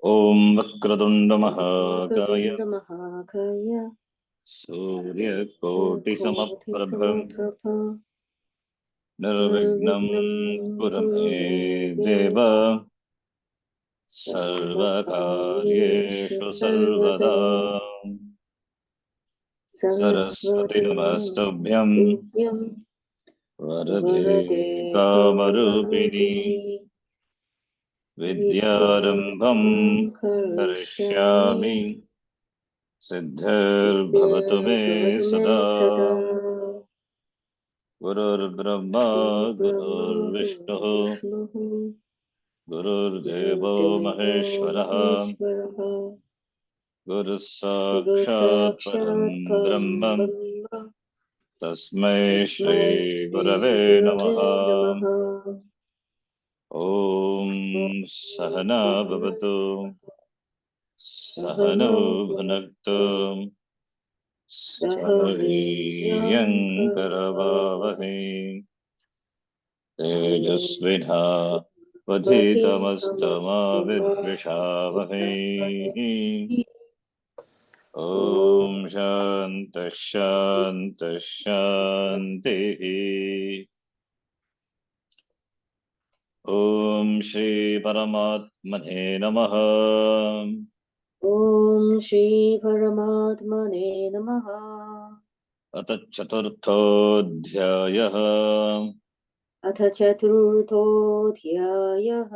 Om Vakradunda Mahakaya Mahakaya Surya Koti Samaprabha Koti Nirvignam Kurame Deva Sarvakaryeshu Sarvada Saraswati Namastabhyam Namastuभ्यं Varade वरदे Kamarupini कामरूपिणि Vidyarambham विद्यारम्भं करिष्यामि Karishyami Siddhir Bhavatu Me सिद्धिर्भवतु मे Sada सदा Gurur Brahma गुरुर्ब्रह्मा Gurur Vishnu गुरुर्विष्णुः Gurur Devo गुरुर्देवो Maheshwaraha महेश्वरः Guru गुरुः Sakshat साक्षात् Param परं Brahman ब्रह्म Tasmai तस्मै Shri Gurave श्रीगुरवे Namaha नमः Om Sahana Bhavatu सहनौ Sahano भुनक्तु Bhunaktu सह Sahaviyam वीर्यङ्करवावहै Karavahe Tejasvinha Vadhitamastama Vidvishavahe Om Shanta Shanta Shanti Om Shri Paramatmane Namaha ॐ श्री परमात्मने नमः Ata Chaturthodhyayah अथ चतुर्थोऽध्यायः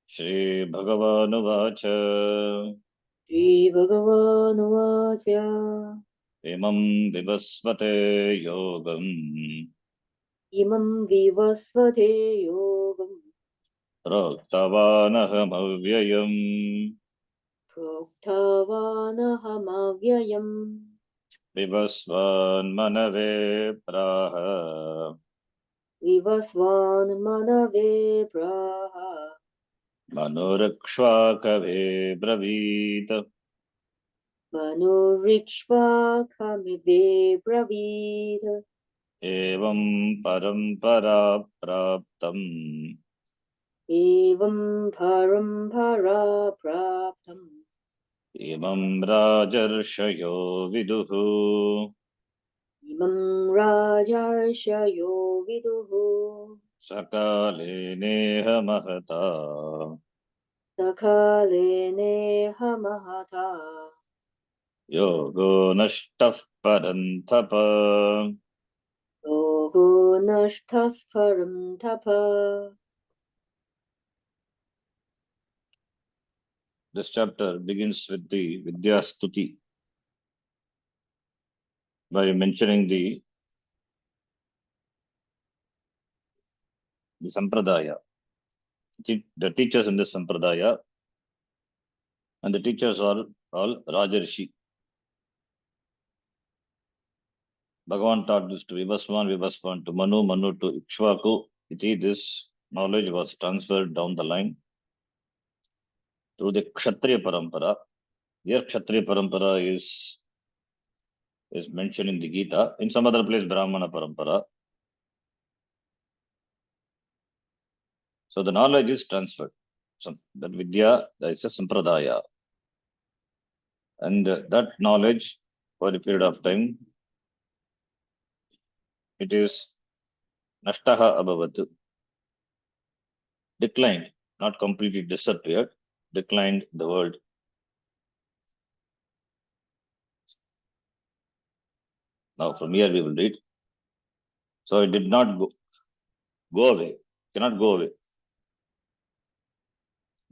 Shri Bhagavanuvacha श्रीभगवानुवाच Imam Vivasvate Yogam इमं विवस्वते योगं Proktavanaham Avyayam प्रोक्तवानहमव्ययम् Vivasvan Manave Praha विवस्वान्मनवे प्राह Manorakshvakave Bravit मनुरिक्ष्वाकमिदे ब्रवीत् Evam Parampara Praptam एवं परम्परा प्राप्तम् Imam Rajarshayo Viduhu इमं राजर्षयो विदुः Sakale Neha Mahata सकाले नेह महता Yogo Nashtaf Parantapa. योगो नष्टः परं तप. This chapter begins with the Vidya Stuti by mentioning the Sampradaya, the teachers in this Sampradaya, and the teachers are all Rajarshi. Bhagavan taught this to Vivasvan to Manu, Manu to Ikshvaku. This knowledge was transferred down the line through the Kshatriya Parampara. Here Kshatriya Parampara is mentioned in the Gita. In some other place, Brahmana Parampara. So the knowledge is transferred. So that Vidya, that is a Sampradaya. And that knowledge, for a period of time, it is Nashtaha Abhavat, declined, not completely disappeared, declined the world. Now from here we will read. So it did not go away, cannot go away.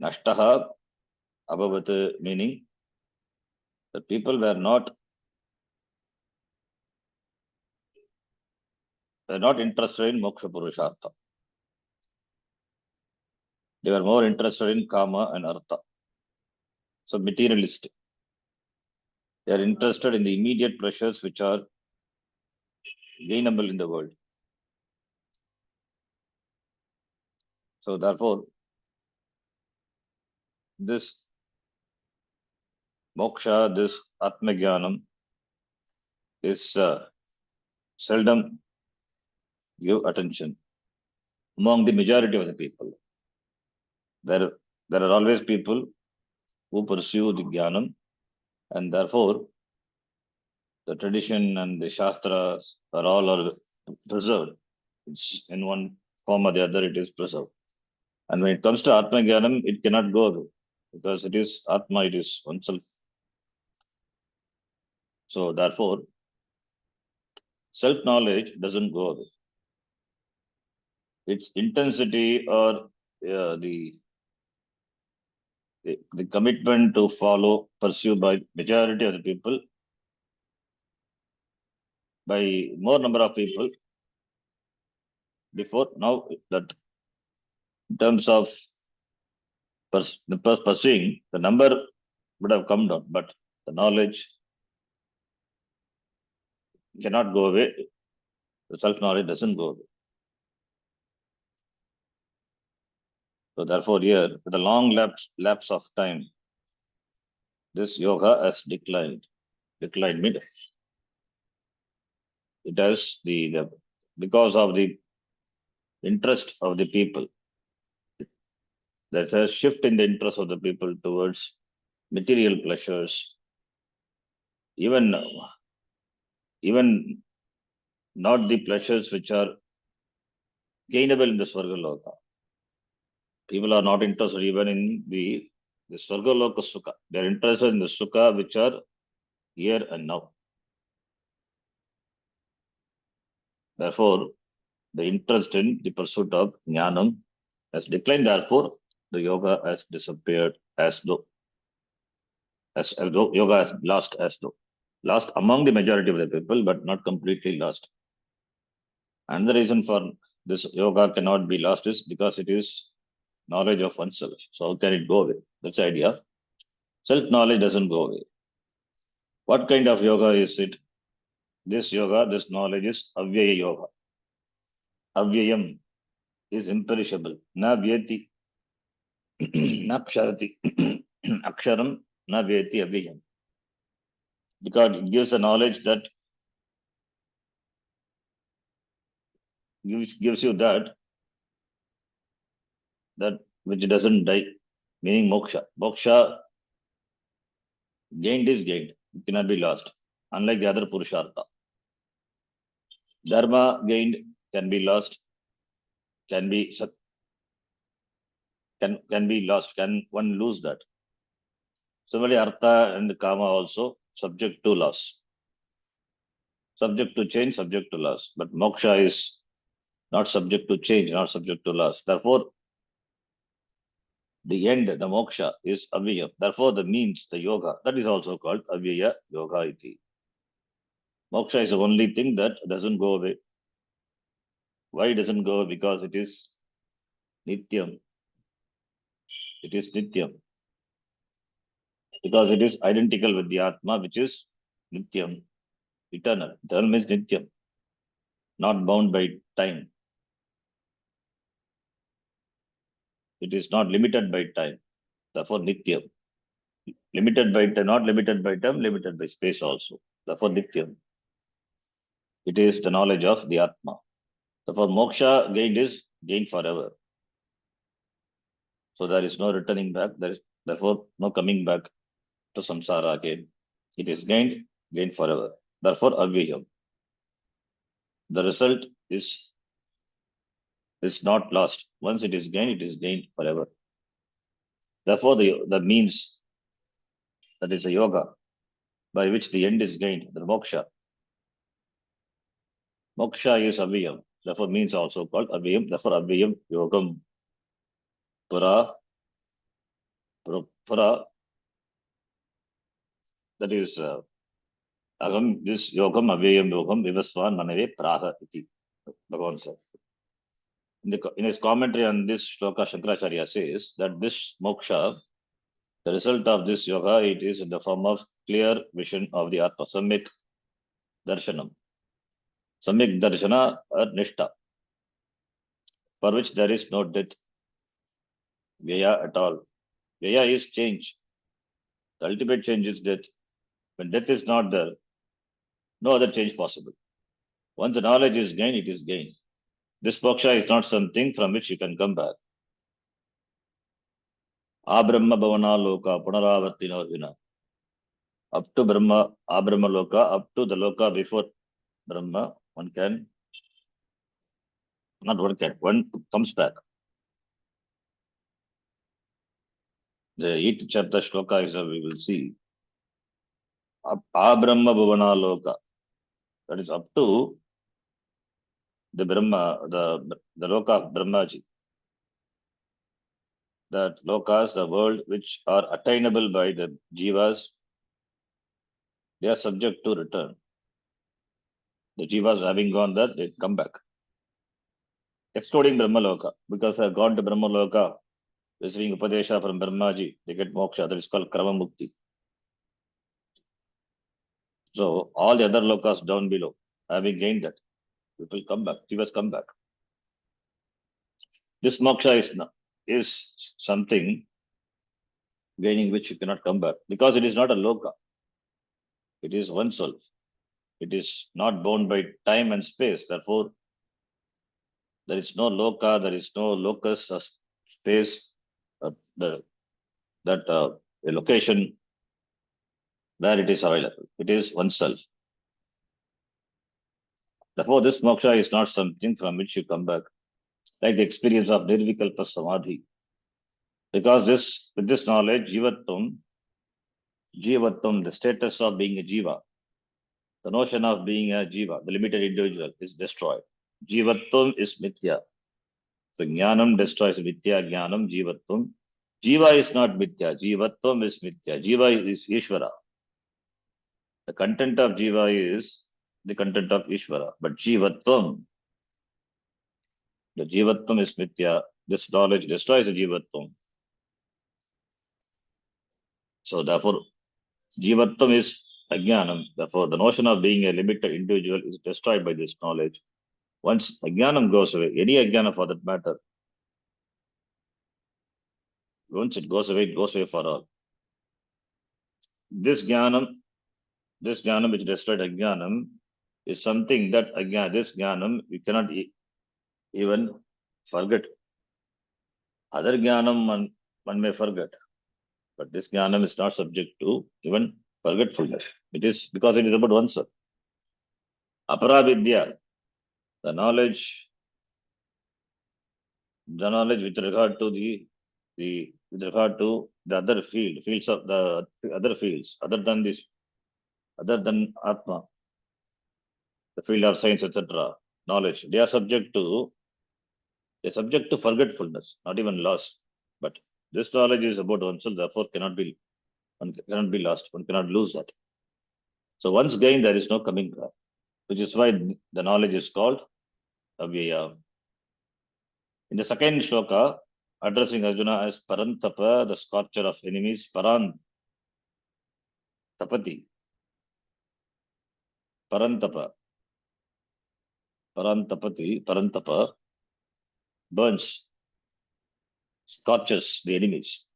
Nashtaha Abhavat, meaning the people were not interested in Moksha Purushartha. They were more interested in Kama and Artha. So materialistic. They are interested in the immediate pleasures which are gainable in the world. So therefore, this moksha, this Atmagyanam is seldom give attention among the majority of the people. Their There are always people who pursue the Jnanam, and therefore the tradition and the Shastras are all preserved. It's in one form or the other, it is preserved. And when it comes to Atma Jnanam, it cannot go away because it is Atma, it is oneself. So therefore, self-knowledge doesn't go away. Its intensity or the commitment to follow, pursue by majority of the people, by more number of people before now, that in terms of pursuing, the number would have come down, but the knowledge cannot go away. The self-knowledge doesn't go away. So therefore, here, with a long lapse of time, this yoga has declined. Declined means it has because of the interest of the people. There's a shift in the interest of the people towards material pleasures, even not the pleasures which are gainable in the Swargaloka. People are not interested even in the Swargaloka Sukha. They are interested in the Sukha which are here and now. Therefore, the interest in the pursuit of Jnanam has declined. Therefore, the yoga has disappeared as though yoga has lost among the majority of the people, but not completely lost. And the reason for this yoga cannot be lost is because it is knowledge of oneself. So how can it go away? That's the idea. Self-knowledge doesn't go away. What kind of yoga is it? This yoga, this knowledge is avyaya yoga. Avyayam is imperishable. Na vyeti, na ksharati. Aksharam, na vyeti avyayam. Because it gives a knowledge that gives you that which doesn't die, meaning moksha. Moksha gained is gained. It cannot be lost. Unlike the other purushartha. Dharma gained can be lost, can be lost. Can one lose that? Similarly, artha and kama also subject to loss. Subject to change, subject to loss. But moksha is not subject to change, not subject to loss. Therefore, the end, the moksha is avyaya. Therefore, the means, the yoga, that is also called avyaya yoga iti. Moksha is the only thing that doesn't go away. Why it doesn't go? Because it is nityam. It is nityam. Because it is identical with the Atma, which is nityam, eternal. Eternal means nityam, not bound by time. It is not limited by time. Therefore, nityam. Limited by time, not limited by time, limited by space also. Therefore, nityam. It is the knowledge of the Atma. Therefore, moksha gained is gained forever. So there is no returning back. There is therefore no coming back to samsara again. It is gained forever. Therefore, avyayam. The result is not lost. Once it is gained forever. Therefore, the means, that is a yoga, by which the end is gained, the moksha. Moksha is avyayam. Therefore, means also called avyayam. Therefore, avyayam yogam pura, that is agam, this yogam, avyayam yogam, vivasvan manave praha iti. Bhagavan says. In his commentary on this shloka, Shankaracharya says that this moksha, the result of this yoga, it is in the form of clear vision of the Atma, samyak darshanam. Samyak darshana or nishta, for which there is no death, vyaya at all. Vyaya is change. The ultimate change is death. When death is not there, no other change possible. Once the knowledge is gained, it is gained. This moksha is not something from which you can come back. Abrahma Bhavana Loka, Punaravartino Vina. Up to Brahma, Abrahma Loka, up to the Loka before Brahma, one can, not one can, one comes back. The 8th chapter shloka is we will see. Abrahma Bhavana Loka. That is up to the Brahma, the Loka of Brahmaji. That Lokas, the world which are attainable by the Jivas, they are subject to return. The Jivas having gone there, they come back. Excluding Brahma Loka, because they have gone to Brahma Loka, receiving Upadesha from Brahmaji, they get moksha, that is called Krama Mukti. So all the other lokas down below, having gained that, people come back, Jivas come back. This moksha is something gaining which you cannot come back, because it is not a loka. It is oneself. It is not bound by time and space. Therefore, there is no loka, there is no locus or space, a location where it is available. It is oneself. Therefore, this moksha is not something from which you come back, like the experience of nirvikalpa samadhi. Because with this knowledge, jivatvam, the status of being a jiva, the notion of being a jiva, the limited individual, is destroyed. Jivatvam is mithya. So jnanam destroys mithya, jnanam, jivatvam. Jiva is not mithya, jivatvam is mithya. Jiva is Ishvara. The content of jiva is the content of Ishvara. But jivatvam, the jivatvam is mithya. This knowledge destroys the jivatvam. So therefore, jivatvam is ajnanam. Therefore, the notion of being a limited individual is destroyed by this knowledge. Once ajnanam goes away, any ajnana for that matter, once it goes away for all. This jnanam which destroyed ajnanam is something that this jnanam you cannot even forget. Other jnanam one may forget, but this jnanam is not subject to even forgetfulness. It is because it is about oneself. Aparavidya, the knowledge with regard to the other fields of the other fields, other than Atma, the field of science, etc., knowledge, they are subject to forgetfulness, not even loss. But this knowledge is about oneself, therefore one cannot be lost, one cannot lose that. So once gained, there is no coming back, which is why the knowledge is called Avyaya. In the second shloka, addressing Arjuna as Parantapa, the scorcher of enemies, Paran Tapati. Parantapa. Parantapa burns, scorches the enemies.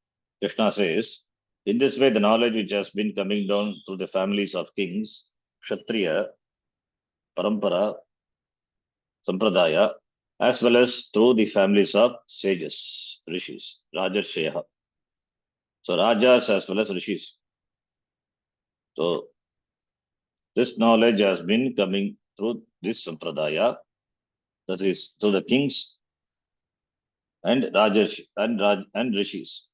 Krishna says, in this way, the knowledge which has been coming down through the families of kings, Kshatriya, Parampara, Sampradaya, as well as through the families of sages, rishis, Rajarshaya. So Rajas as well as rishis. So this knowledge has been coming through this Sampradaya, that is through the kings and Rajarsh and rishis.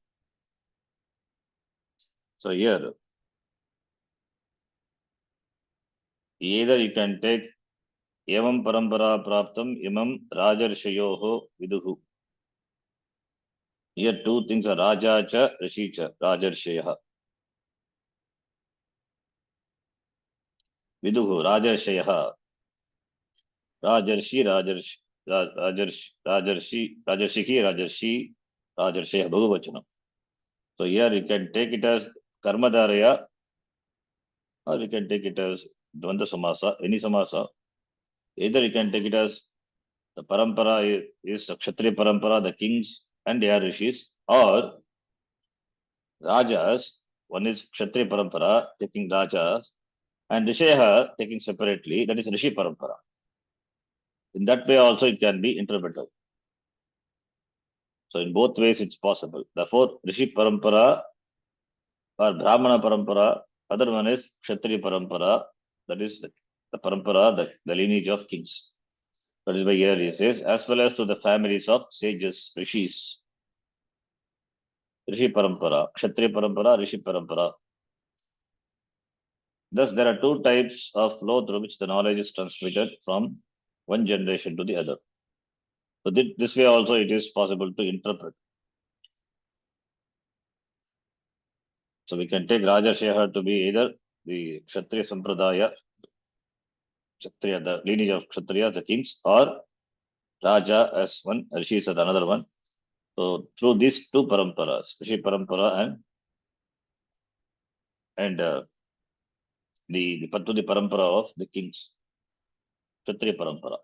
So here, either you can take Evam Parampara Praptam Imam Rajarshayoho Viduhu. Here two things are Raja cha Rishi cha, Rajarshaya. Viduhu, Rajarshaya. Rajarshi, Rajarshi, Rajarshaya, Bhagavachanam. So here you can take it as Karmadharaya, or you can take it as Dvanda Samasa, any Samasa. Either you can take it as the Parampara is Kshatriya Parampara, the kings and their rishis, or Rajas, one is Kshatriya Parampara, taking Rajas, and Rishaya taking separately, that is Rishi Parampara. In that way also it can be interpreted. So in both ways it's possible. Therefore, Rishi Parampara or Brahmana Parampara, other one is Kshatriya Parampara, that is the Parampara, the lineage of kings. That is why here he says, as well as to the families of sages, rishis. Rishi Parampara, Kshatriya Parampara, Rishi Parampara. Thus, there are two types of flow through which the knowledge is transmitted from one generation to the other. So this way also it is possible to interpret. So we can take Rajasheha to be either the Kshatriya Sampradaya, Kshatriya, the lineage of Kshatriya, the kings, or Raja as one, Rishi as another one. So through these two paramparas, Rishi Parampara and the parampara of the kings, Kshatriya Parampara.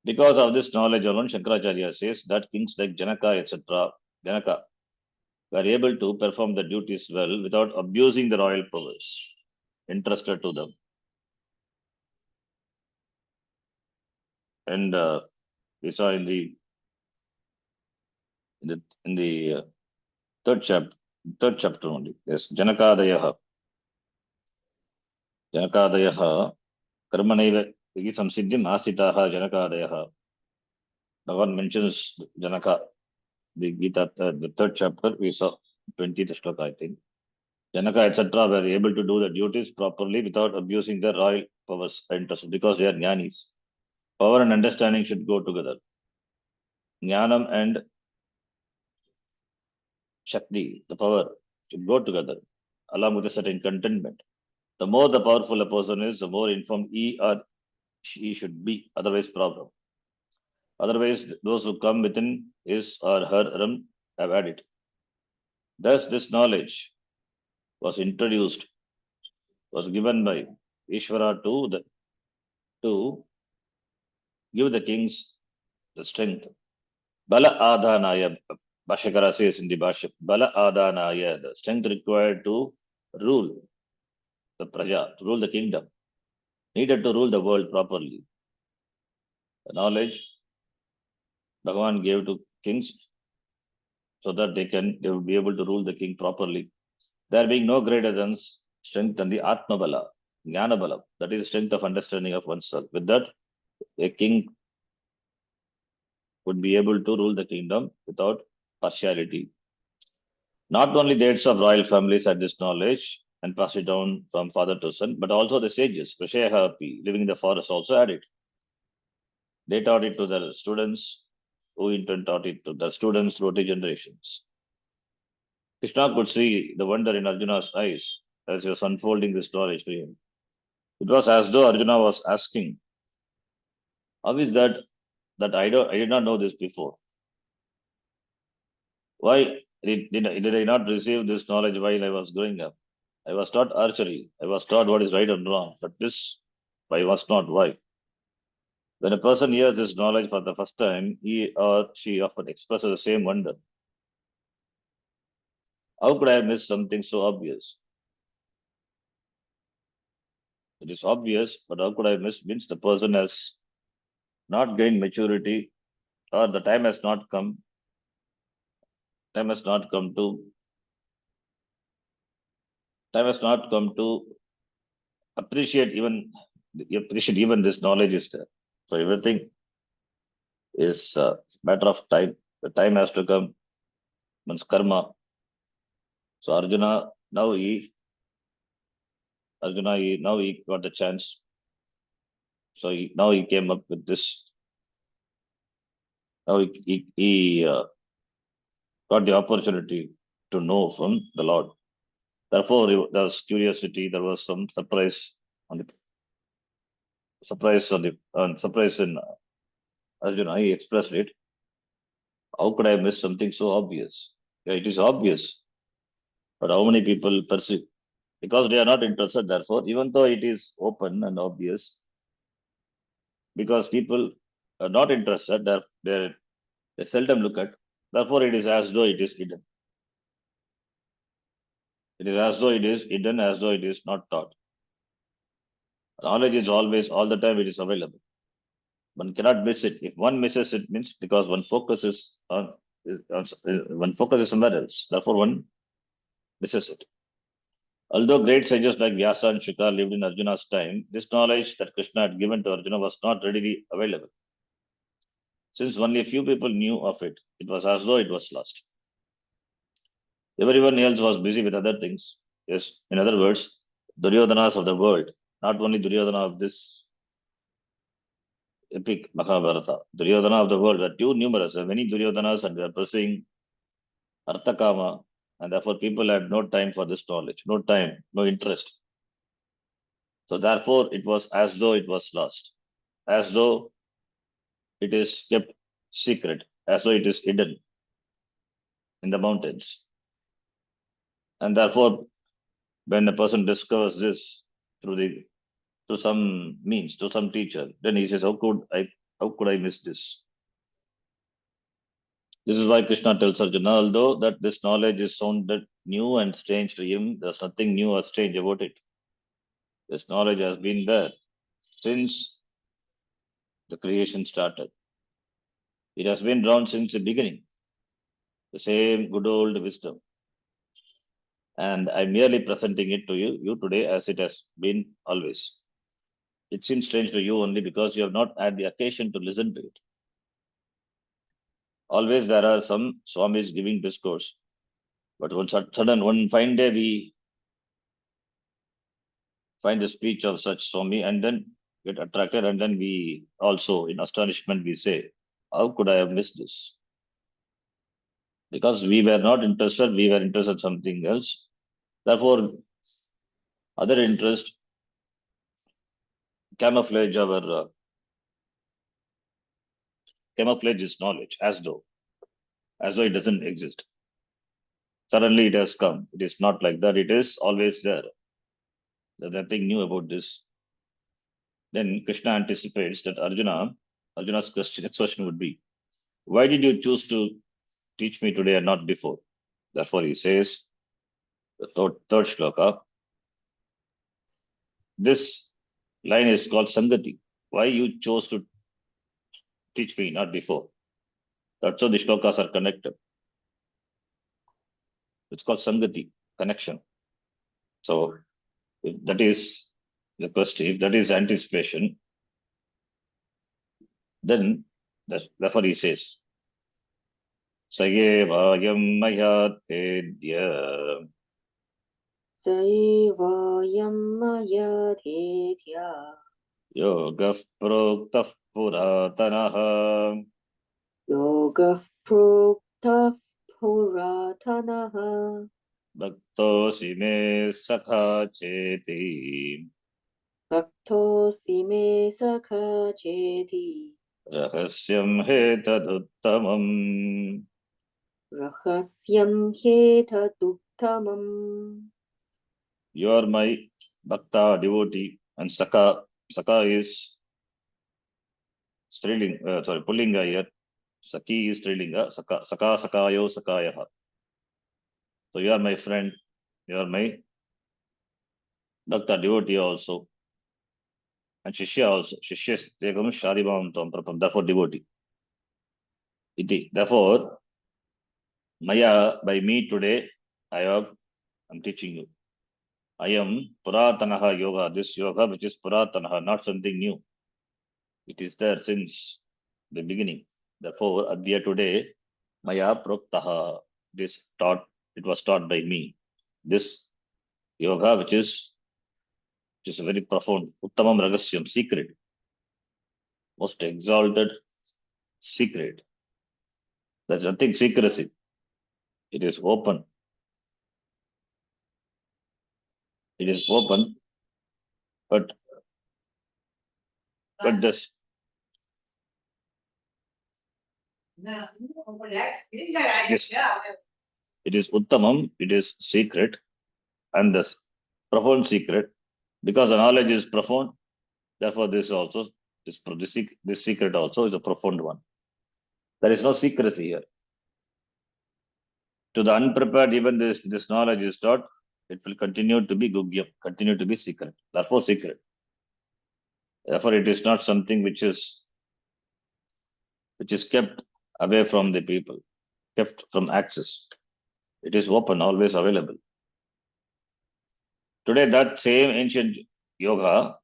Because of this knowledge alone, Shankaracharya says that kings like Janaka, etc., Janaka, were able to perform the duties well without abusing the royal powers entrusted to them. And we saw in the third chapter only. Yes, Janakadayaha Karmanaiva Samsiddhim Asitaha Janakadayaha. Bhagavan mentions Janaka, the Gita, the third chapter, we saw 20th shloka, I think. Janaka, etc., were able to do the duties properly without abusing their royal powers and interests because they are jnanis. Power and understanding should go together. Jnanam and Shakti, the power, should go together along with a certain contentment. The more the powerful a person is, the more informed he or she should be. Otherwise, problem. Otherwise, those who come within his or her realm have had it. Thus, this knowledge was introduced, was given by Ishvara to give the kings the strength. Bala Adhanaya, Bhashakara says in the Bhashya, Bala Adhanaya, the strength required to rule the Praja, to rule the kingdom, needed to rule the world properly. The knowledge Bhagavan gave to kings so that they will be able to rule the king properly. There being no greater than strength than the Atma Bala, Jnana Bala, that is the strength of understanding of oneself. With that, a king would be able to rule the kingdom without partiality. Not only the heads of royal families had this knowledge and passed it down from father to son, but also the sages, Vishayahapi, living in the forest, also had it. They taught it to their students, who in turn taught it to their students through the generations. Krishna could see the wonder in Arjuna's eyes as he was unfolding this knowledge to him. It was as though Arjuna was asking, how is that I did not know this before? Why did I not receive this knowledge while I was growing up? I was taught archery. I was taught what is right and wrong, but this I was not. Why? When a person hears this knowledge for the first time, he or she often expresses the same wonder. How could I have missed something so obvious? It is obvious, but how could I miss? Means the person has not gained maturity, or the time has not come. Time has not come to. Time has not come to appreciate even this knowledge is there. So everything is a matter of time. The time has to come. Means karma. So now he got the chance. So now he came up with this. Now he got the opportunity to know from the Lord. Therefore, there was curiosity. There was some surprise surprise in Arjuna. He expressed it. How could I miss something so obvious? Yeah, it is obvious, but how many people perceive? Because they are not interested. Therefore, even though it is open and obvious, because people are not interested, they seldom look at. Therefore, it is as though it is hidden. It is as though it is hidden, as though it is not taught. Knowledge is always, all the time, it is available. One cannot miss it. If one misses it, means because one focuses on one focuses somewhere else. Therefore, one misses it. Although great sages like Vyasa and Shukra lived in Arjuna's time, this knowledge that Krishna had given to Arjuna was not readily available. Since only a few people knew of it, it was as though it was lost. Everyone else was busy with other things. Yes, in other words, Duryodhanas of the world, not only Duryodhana of this epic Mahabharata, Duryodhana of the world were too numerous. There were many Duryodhanas and they were pursuing Arthakama, and therefore people had no time for this knowledge, no time, no interest. So therefore, it was as though it was lost, as though it is kept secret, as though it is hidden in the mountains. And therefore, when a person discovers this through some means, to some teacher, then he says, how could I miss this? This is why Krishna tells Arjuna, although that this knowledge is sounded new and strange to him, there's nothing new or strange about it. This knowledge has been there since the creation started. It has been around since the beginning. The same good old wisdom. And I'm merely presenting it to you today as it has been always. It seems strange to you only because you have not had the occasion to listen to it. Always there are some Swamis giving discourse, but one fine day we find the speech of such Swami and then get attracted, and then we also, in astonishment, we say, how could I have missed this? Because we were not interested, we were interested in something else. Therefore, other interest camouflage this knowledge as though it doesn't exist. Suddenly it has come. It is not like that. It is always there. There's nothing new about this. Then Krishna anticipates that Arjuna's next question would be, why did you choose to teach me today and not before? Therefore, he says, the third shloka, this line is called Sangati. Why you chose to teach me, not before? That's how the shlokas are connected. It's called Sangati, connection. So, if that is the question, if that is anticipation, then therefore he says, Sayevayam maya tedya Saivayam maya thetya yogah proktah puratanaha yogah proktah puratanaha bhaktosi me sakha cheti bhaktosi me sakha cheti rahasyam hetaduttamam. rahasyam hetaduktamam. You are my bhakta, devotee, and Saka. Saka is Pullinga here. Saki is Strilinga. Saka, Sakayo, Sakayaha. So you are my friend. You are my bhakta, devotee also. And Shishya also. Shishya Tegam Shadibam Tom Prapam. Therefore, devotee. Iti. Therefore, Maya, by me today, I'm teaching you. I am Puratanaha Yoga. This yoga which is Puratanaha, not something new. It is there since the beginning. Therefore, Adya today, Maya Proktaha, it was taught by me. This yoga, which is a very profound, Uttamam Ragasyam, secret, most exalted secret. There's nothing secrecy. It is open. It is open, but this. Yes. It is Uttamam, it is secret, and this profound secret, because the knowledge is profound, therefore this secret also is a profound one. There is no secrecy here. To the unprepared, even this knowledge is taught, it will continue to be gugyam, continue to be secret. Therefore, secret. Therefore, it is not something which is which is kept away from the people, kept from access. It is open, always available. Today, that same ancient yoga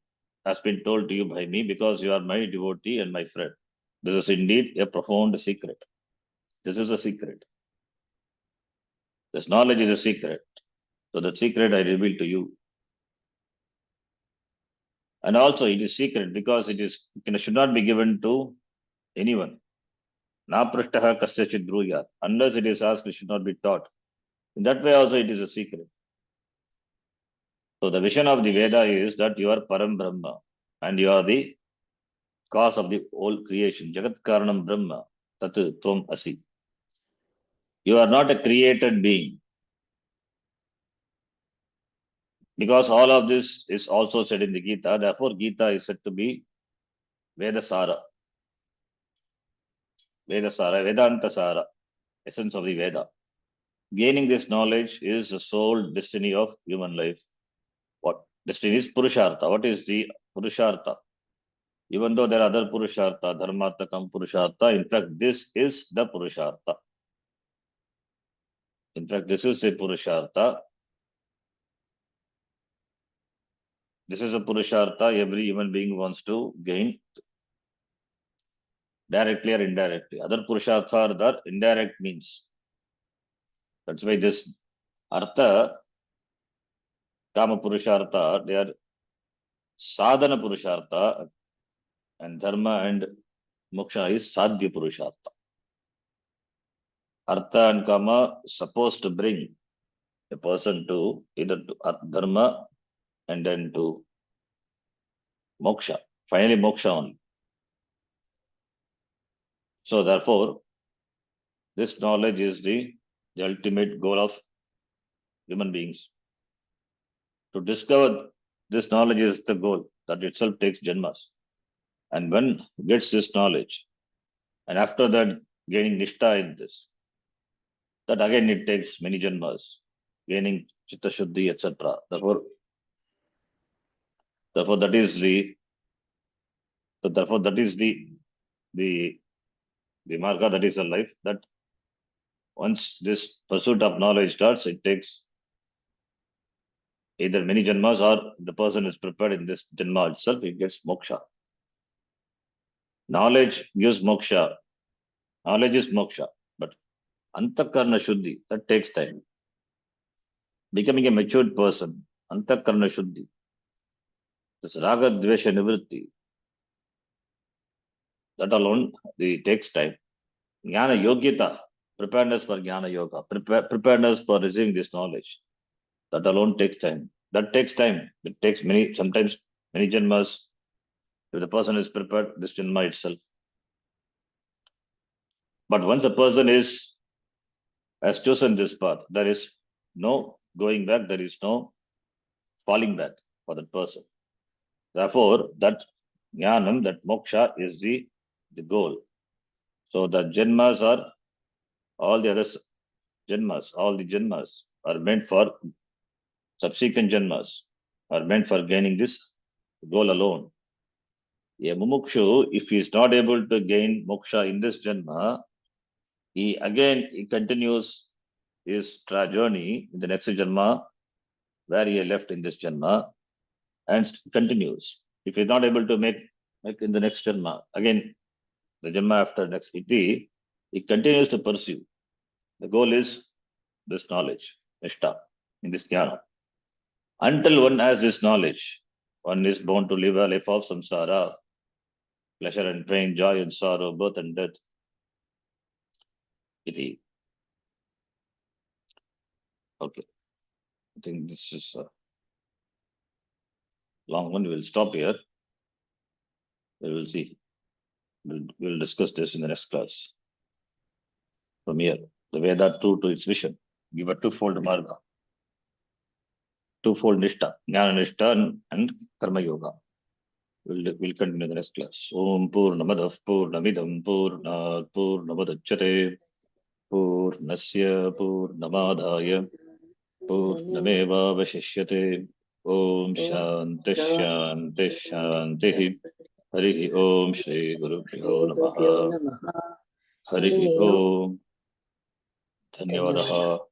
has been told to you by me because you are my devotee and my friend. This is indeed a profound secret. This is a secret. This knowledge is a secret. So that secret I reveal to you. And also it is secret because it should not be given to anyone. Na prashtaha kasyachit bruyat. Unless it is asked, it should not be taught. In that way also it is a secret. So the vision of the Veda is that you are Param Brahma and you are the cause of the whole creation. Jagat Karanam Brahma Tat Tvam Asi. You are not a created being. Because all of this is also said in the Gita. Therefore, Gita is said to be Veda Sara. Veda Sara, Vedanta Sara, essence of the Veda. Gaining this knowledge is the sole destiny of human life. What destiny is Purushartha? What is the Purushartha? Even though there are other Purushartha, Dharmatakam Purushartha, in fact, this is the Purushartha. In fact, this is the Purushartha. This is a Purushartha every human being wants to gain directly or indirectly. Other Purushartha are the indirect means. That's why this Artha, Kama Purushartha, they are Sadhana Purushartha, and Dharma and Moksha is Sadhya Purushartha. Artha and Kama supposed to bring a person to either to Dharma and then to Moksha. Finally, Moksha only. So therefore, this knowledge is the ultimate goal of human beings. To discover this knowledge is the goal. That itself takes janmas. And when gets this knowledge, and after that gaining nishta in this, that again it takes many janmas, gaining chitta shuddhi, etc. Therefore, that is the the marga, that is the life, that once this pursuit of knowledge starts, it takes either many janmas or the person is prepared in this janma itself, it gets moksha. Knowledge gives moksha. Knowledge is moksha. But antakarna shuddhi, that takes time. Becoming a matured person, antakarna shuddhi, this raga dvesha nivritti, that alone takes time. Jnana yogyata, preparedness for jnana yoga, preparedness for receiving this knowledge, that alone takes time. That takes time. It takes sometimes many janmas. If the person is prepared, this janma itself. But once a person has chosen this path, there is no going back, there is no falling back for that person. Therefore, that jnanam, that moksha is the goal. So the janmas are all the other janmas, all the janmas are meant for subsequent janmas, are meant for gaining this goal alone. A mumukshu, if he is not able to gain moksha in this janma, he continues his journey in the next janma, where he left in this janma, and continues. If he is not able to make in the next janma, again the janma after next, he continues to pursue. The goal is this knowledge, nishta, in this jnana. Until one has this knowledge, one is born to live a life of samsara, pleasure and pain, joy and sorrow, birth and death. Iti. Okay. I think this is a long one. We will stop here. We will see. We'll discuss this in the next class. From here, the Veda true to its vision. Give a twofold marga. Twofold nishta, jnana nishta and karma yoga. We'll continue the next class. Om Purnamadav Purnamidam Purnat Purnamadachyate Purnasya Purnamadhaya Purnameva Vashishyate. Om Shanti Shanti Shanti. हरिः ओम श्री गुरुभ्यो नमः। श्रीगुरुभ्यो नमः। हरिः हरिः ओम्। ओम। धन्यवादः। धन्यवादः।